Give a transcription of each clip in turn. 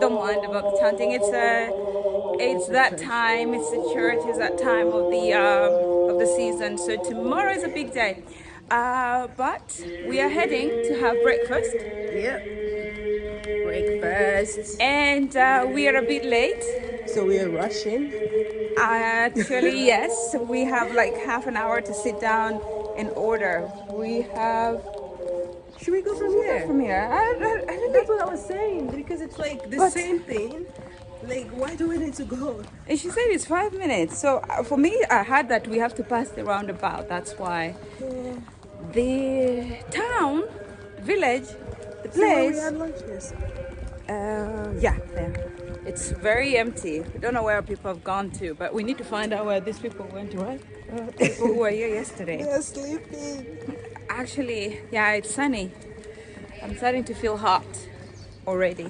don't mind about the chanting. It's that time. It's the church. It's that time of the season. So tomorrow is a big day. But we are heading to have breakfast. Yeah. Breakfast. And we are a bit late. So we are rushing. Actually, yes. We have like half an hour to sit down and order. We have... Should we go from here? From here? I don't That's know. what I was saying. Because it's like the same thing. Like, why do we need to go? And she said it's 5 minutes. So for me, I had that we have to pass the roundabout. That's why. Yeah. The town, village, the So where we place. had lunch, yes. Yeah, there. It's very empty. We don't know where people have gone to, but we need to find out where these people went to, right? People who were here yesterday. They're sleeping. Actually, yeah, it's sunny. I'm starting to feel hot already.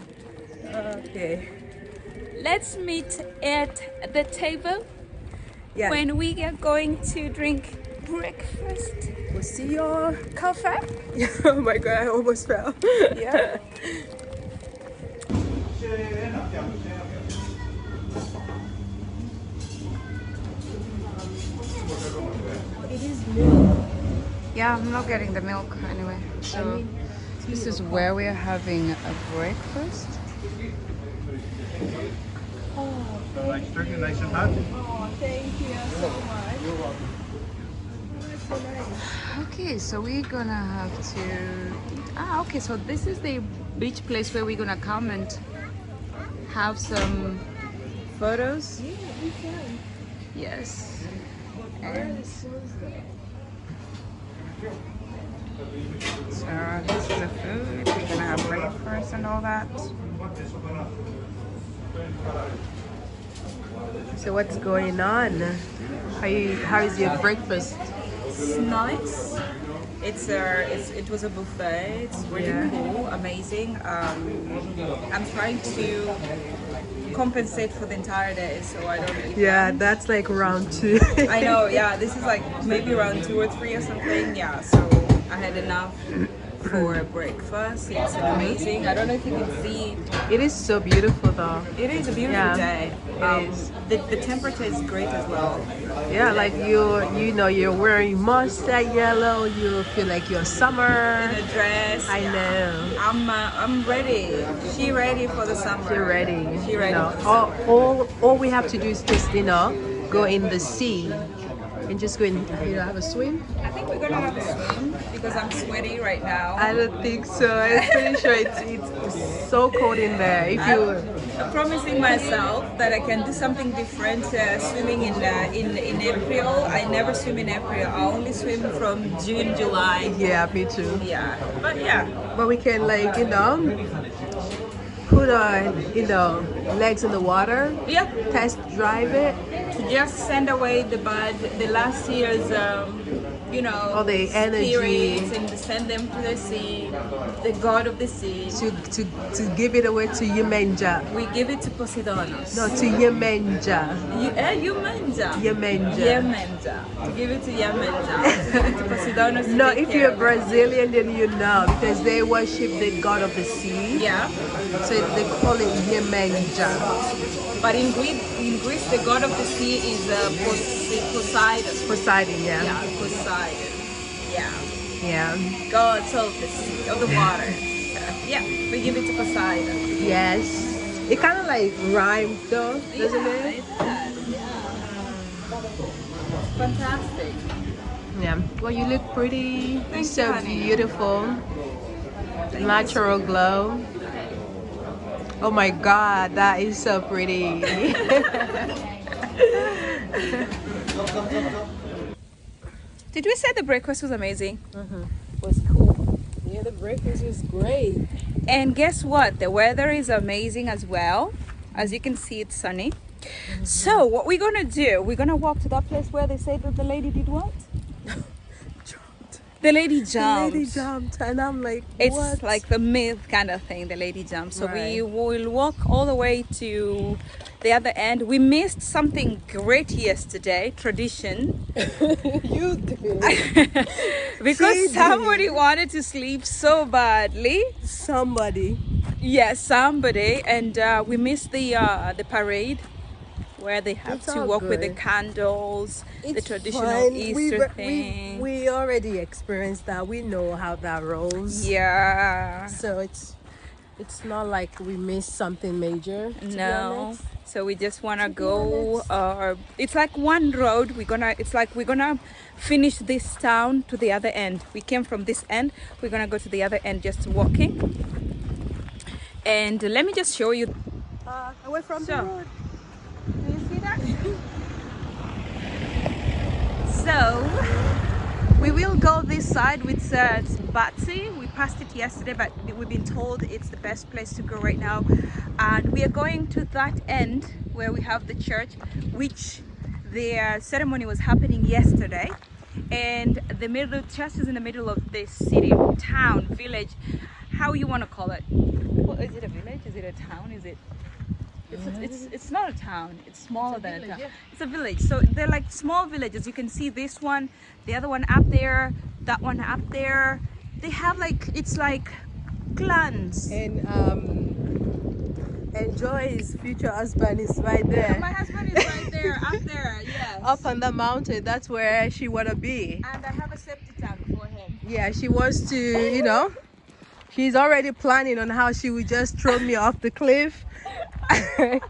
Okay. Let's meet at the table Yeah. when we are going to drink breakfast. We'll see your Coffee? Oh my god, I almost fell. Yeah. It is milk. Yeah, I'm not getting the milk anyway. So this is where we're having a breakfast. Nice turkey, nice and hot. Oh, thank you so much. You're welcome. That's so nice. Okay, so we're gonna have to... okay, so this is the beach place where we're gonna come and have some photos. Yeah, we can. Yes. Where And the sun's there. so this is the food. We're gonna have breakfast and all that. So what's going on? How is your breakfast? It's nice. It was a buffet. It's really cool, amazing. I'm trying to compensate for the entire day, so I don't eat. Yeah, lunch. that's like round 2. I know. Yeah, this is like maybe around 2 or 3 or something. Yeah, so I had enough for breakfast. It's amazing. I don't know if you can see. It is so beautiful though. It is a beautiful Yeah, day. it is. The temperature is great as well. Yeah, like you're wearing mustard yellow. You feel like you're summer. In a dress. I know. I'm ready. She ready for the summer. You're ready. She ready. You know, For the summer. all we have to do is just go in the sea and just go and have a swim. I think we're gonna have a swim because I'm sweaty right now. I don't think so. I'm pretty sure it's so cold in there. If you I'm promising myself that I can do something different. Swimming in April. I never swim in April. I only swim from June, July. yeah, me too. Yeah, but yeah. But we can put our legs in the water, Yeah, test drive it. to just send away the last year's, All the energy. spirits and send them to the sea, the god of the sea. To give it away to Yemenja. We give it to Poseidonos. No, to Yemenja. Yemenja. Yemenja. Yemenja. To give it to Yemenja. To give it to Poseidonos. to No, take if care you're of it. Brazilian, then you know because they worship the god of the sea. Yeah. So they call it Yemenja. But in Greece, the god of the sea is Poseidon. Poseidon, yeah. Yeah, Poseidon. Yeah. Yeah. Gods of the sea, of the water. Yeah, we give it to Poseidon. Yes. It kind of like rhymes though, doesn't it? It does. Yeah. Fantastic. Yeah. Well, you look pretty. Thank so you, honey. beautiful. Natural glow. Oh my God, that is so pretty. Did we say the breakfast was amazing? Was cool. Yeah, the breakfast was great. And guess what? The weather is amazing as well. As you can see, it's sunny. So what we're gonna do, we're gonna walk to that place where they say that the lady did what? Jumped. The lady The jumped. lady jumped, and I'm like, It's what? like the myth kind of thing, the lady jump. So we Right. will walk all the way to the other end. We missed something great yesterday, tradition. You did. Because She did. somebody wanted to sleep so badly. Somebody. Yes, somebody, and we missed the parade where they have It's to all walk with the good. candles, the It's traditional fun. Easter thing. We already experienced that. We know how that rolls. Yeah. So it's not like we missed something major, to be No. honest. So we just wanna To be go. honest. It's like one road. It's like we're gonna finish this town to the other end. We came from this end. We're gonna go to the other end, just walking. And let me just show you. Away from the So, road. do you see that? So we will go this side with Batsy. We passed it yesterday, but we've been told it's the best place to go right now. And we are going to that end where we have the church, which the ceremony was happening yesterday. And the church is in the middle of this city, town, village, how you want to call it. Well, is it a village? Is it a town? Is it? It's not a town. It's smaller than a town. Yeah. It's a village. So they're like small villages. You can see this one, the other one up there, that one up there. They have like, it's like clans. And Joy's future husband is right Yeah, there. my husband is right there, up there, yes. Up on the mountain. That's where she wanna be. And I have a septic tank for him. Yeah, she wants to, she's already planning on how she would just throw me off the cliff. I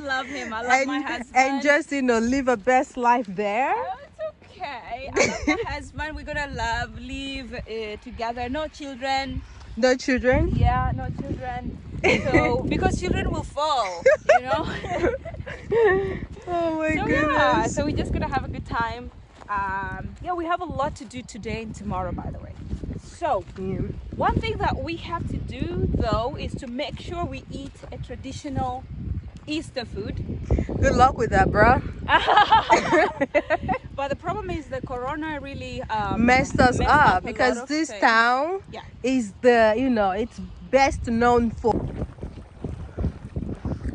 love him. I love my husband. And just, live a best life there. Oh, it's okay. I love my husband. We're gonna live together. No children. No children? Yeah, no children. So because children will fall, Oh my So goodness. yeah, so we're just gonna have a good time. Yeah, we have a lot to do today and tomorrow, by the way. So one thing that we have to do though is to make sure we eat a traditional Easter food. Good luck with that, bro. But the problem is the corona really Messed us messed up a because lot of this things. town Yeah. is it's best known for.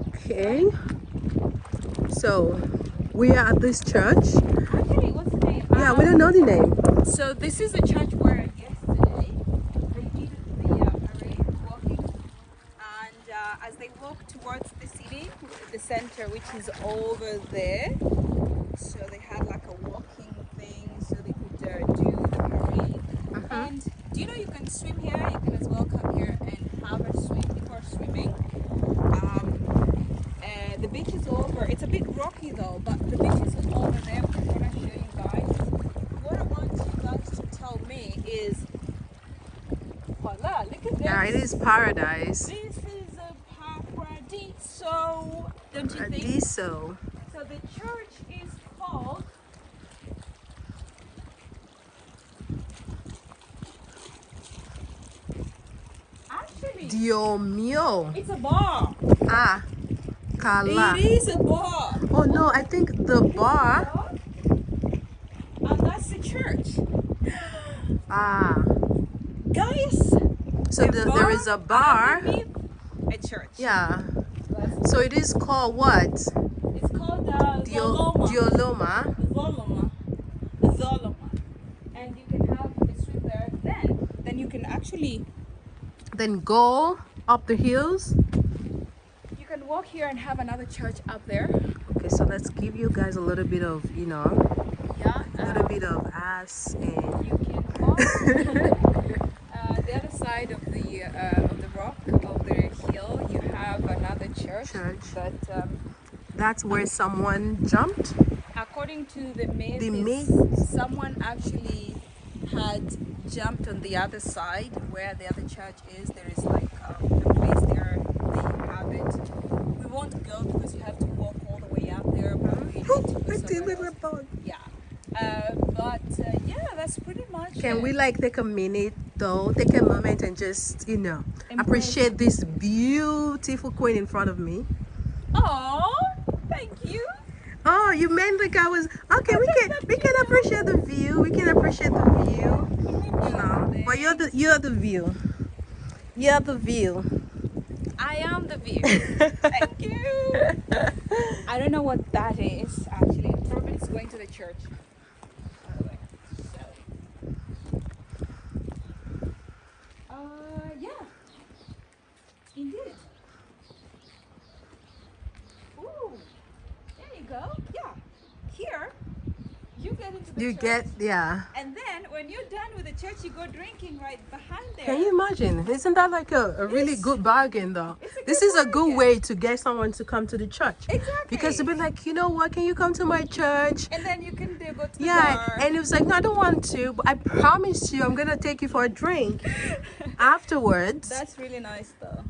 Okay. So we are at this church. Actually, what's the name? Yeah, we don't know the name. So this is the church where yesterday they did the parade walking, and as they walk towards the city, the center, which is over there, so they had like a walking thing, so they could do the parade. And do you know you can swim here? You can as well come here and have a swim before swimming. The beach is over. It's a bit rocky though, but the beach is over there. Which I'm gonna show you guys. What I want you guys to tell me is, voila, look at this. Yeah, it is paradise. This is a paradiso, don't you think? Paradiso. So the church is called actually Dio mio. it's a bar. Ah, Kala. It is a bar. Oh no, I think the bar. And that's the church. Ah. Guys, So there is a bar. underneath a church. Yeah. So it is called what? It's called Zoloma. Dioloma. Zoloma. Zoloma. And you can have a swim there. Then you can actually, Then go up the hills. you can walk here and have another church up there. Okay, so let's give you guys a little bit of, Yeah. a little bit of ass and You can walk. The other side of the rock, of the hill, you have another church. That that's where someone jumped. according to the myth, The is myth? someone actually had jumped on the other side where the other church is. There is like a place there they have it. We won't go because you have to walk all the way up there. Probably you need to go somewhere else. Yeah. Yeah, that's pretty much Can it. we take a minute though, take a moment and just, appreciate this beautiful queen in front of me? Oh, thank you. Oh, you meant like I was okay. We can appreciate the view. We can appreciate the view. But you're the view. You're the view. I am the view. Thank you. I don't know what that is actually. Probably it's going to the church. By the way. So. Yeah. indeed. Ooh, there you go. Yeah, here you get into the You church, get, yeah. and then when you're done with the church, you go drinking right behind there. Can you imagine? Isn't that like a really It's- good bargain though? it's a This good is a good bargain. way to get someone to come to the church. Exactly. Because they'll be like, you know what, can you come to my church? And then you can go to the Yeah, bar. and it was like, no, I don't want to, but I promise you I'm gonna take you for a drink afterwards. That's really nice though.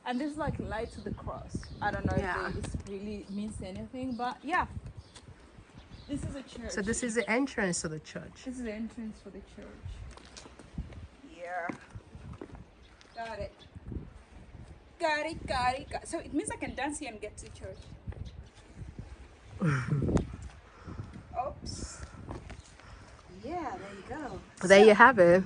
And there's like lights of the cross. I don't know Yeah. if it really means anything, but yeah. This is a church. So this is the entrance to the church. This is the entrance for the church. Yeah. Got it. Got it, got it, got it. So it means I can dance here and get to church. Oops. Yeah, there you go. There you have it.